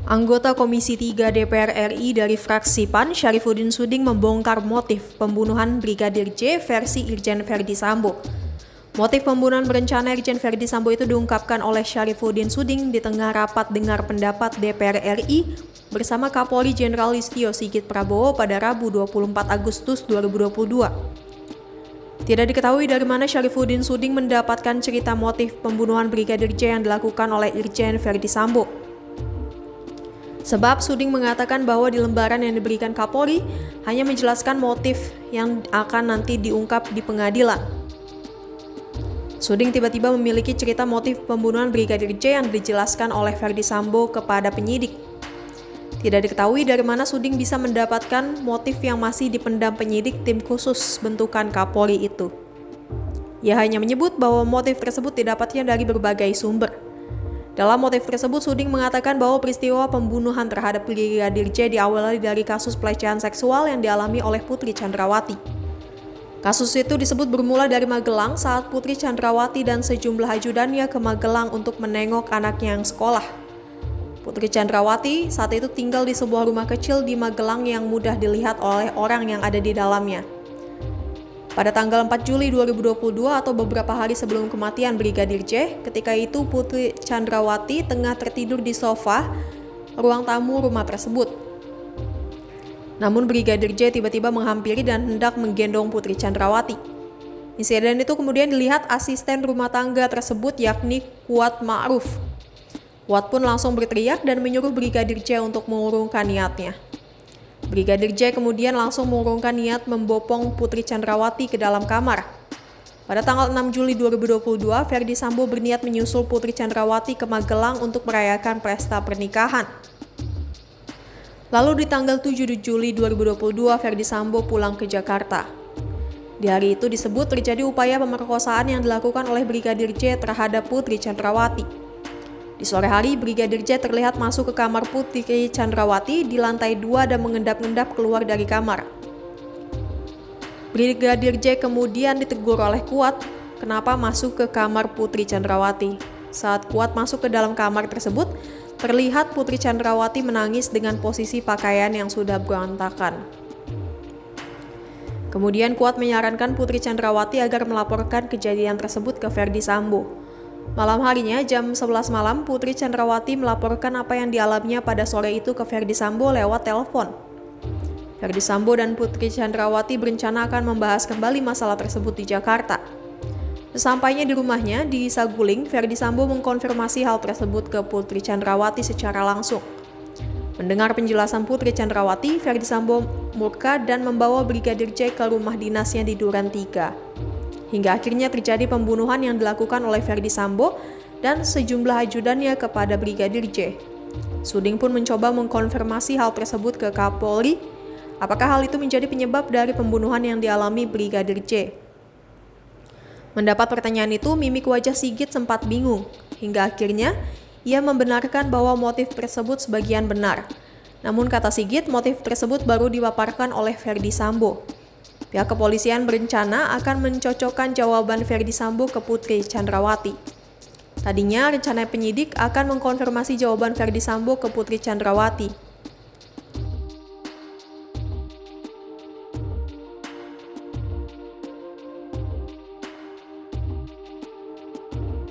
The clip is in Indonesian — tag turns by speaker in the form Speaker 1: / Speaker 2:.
Speaker 1: Anggota Komisi 3 DPR RI dari fraksi PAN, Syarifuddin Suding membongkar motif pembunuhan Brigadir J versi Irjen Verdi Sambo. Motif pembunuhan berencana Irjen Verdi Sambo itu diungkapkan oleh Syarifuddin Suding di tengah rapat dengar pendapat DPR RI bersama Kapolri Jenderal Listio Sigit Prabowo pada Rabu 24 Agustus 2022. Tidak diketahui dari mana Syarifuddin Suding mendapatkan cerita motif pembunuhan Brigadir J yang dilakukan oleh Irjen Verdi Sambo. Sebab Suding mengatakan bahwa di lembaran yang diberikan Kapolri hanya menjelaskan motif yang akan nanti diungkap di pengadilan. Suding tiba-tiba memiliki cerita motif pembunuhan Brigadir J yang dijelaskan oleh Verdi Sambo kepada penyidik. Tidak diketahui dari mana Suding bisa mendapatkan motif yang masih dipendam penyidik tim khusus bentukan Kapolri itu. Ia hanya menyebut bahwa motif tersebut didapatnya dari berbagai sumber. Dalam motif tersebut, Suding mengatakan bahwa peristiwa pembunuhan terhadap Brigadir J diawali dari kasus pelecehan seksual yang dialami oleh Putri Chandrawati. Kasus itu disebut bermula dari Magelang saat Putri Chandrawati dan sejumlah ajudannya ke Magelang untuk menengok anaknya yang sekolah. Putri Chandrawati saat itu tinggal di sebuah rumah kecil di Magelang yang mudah dilihat oleh orang yang ada di dalamnya. Pada tanggal 4 Juli 2022 atau beberapa hari sebelum kematian Brigadir J, ketika itu Putri Chandrawati tengah tertidur di sofa ruang tamu rumah tersebut. Namun Brigadir J tiba-tiba menghampiri dan hendak menggendong Putri Chandrawati. Insiden itu kemudian dilihat asisten rumah tangga tersebut yakni Kuat Ma'ruf. Kuat pun langsung berteriak dan menyuruh Brigadir J untuk mengurungkan niatnya. Brigadir J kemudian langsung mengurungkan niat membopong Putri Chandrawati ke dalam kamar. Pada tanggal 6 Juli 2022, Verdi Sambo berniat menyusul Putri Chandrawati ke Magelang untuk merayakan pesta pernikahan. Lalu di tanggal 7 Juli 2022, Verdi Sambo pulang ke Jakarta. Di hari itu disebut terjadi upaya pemerkosaan yang dilakukan oleh Brigadir J terhadap Putri Chandrawati. Di sore hari, Brigadir J terlihat masuk ke kamar Putri Chandrawati di lantai 2 dan mengendap-endap keluar dari kamar. Brigadir J kemudian ditegur oleh Kuat, kenapa masuk ke kamar Putri Chandrawati. Saat Kuat masuk ke dalam kamar tersebut, terlihat Putri Chandrawati menangis dengan posisi pakaian yang sudah berantakan. Kemudian Kuat menyarankan Putri Chandrawati agar melaporkan kejadian tersebut ke Verdi Sambo. Malam harinya, jam 11 malam, Putri Chandrawati melaporkan apa yang dialaminya pada sore itu ke Verdi Sambo lewat telepon. Verdi Sambo dan Putri Chandrawati berencana akan membahas kembali masalah tersebut di Jakarta. Sesampainya di rumahnya, di Saguling, Verdi Sambo mengkonfirmasi hal tersebut ke Putri Chandrawati secara langsung. Mendengar penjelasan Putri Chandrawati, Verdi Sambo murka dan membawa Brigadir J ke rumah dinasnya di Duren 3. Hingga akhirnya terjadi pembunuhan yang dilakukan oleh Verdi Sambo dan sejumlah ajudannya kepada Brigadir J. Suding pun mencoba mengkonfirmasi hal tersebut ke Kapolri. Apakah hal itu menjadi penyebab dari pembunuhan yang dialami Brigadir J? Mendapat pertanyaan itu, mimik wajah Sigit sempat bingung. Hingga akhirnya, ia membenarkan bahwa motif tersebut sebagian benar. Namun kata Sigit, motif tersebut baru dipaparkan oleh Verdi Sambo. Pihak kepolisian berencana akan mencocokkan jawaban Verdi Sambo ke Putri Chandrawati. Tadinya rencana penyidik akan mengkonfirmasi jawaban Verdi Sambo ke Putri Chandrawati.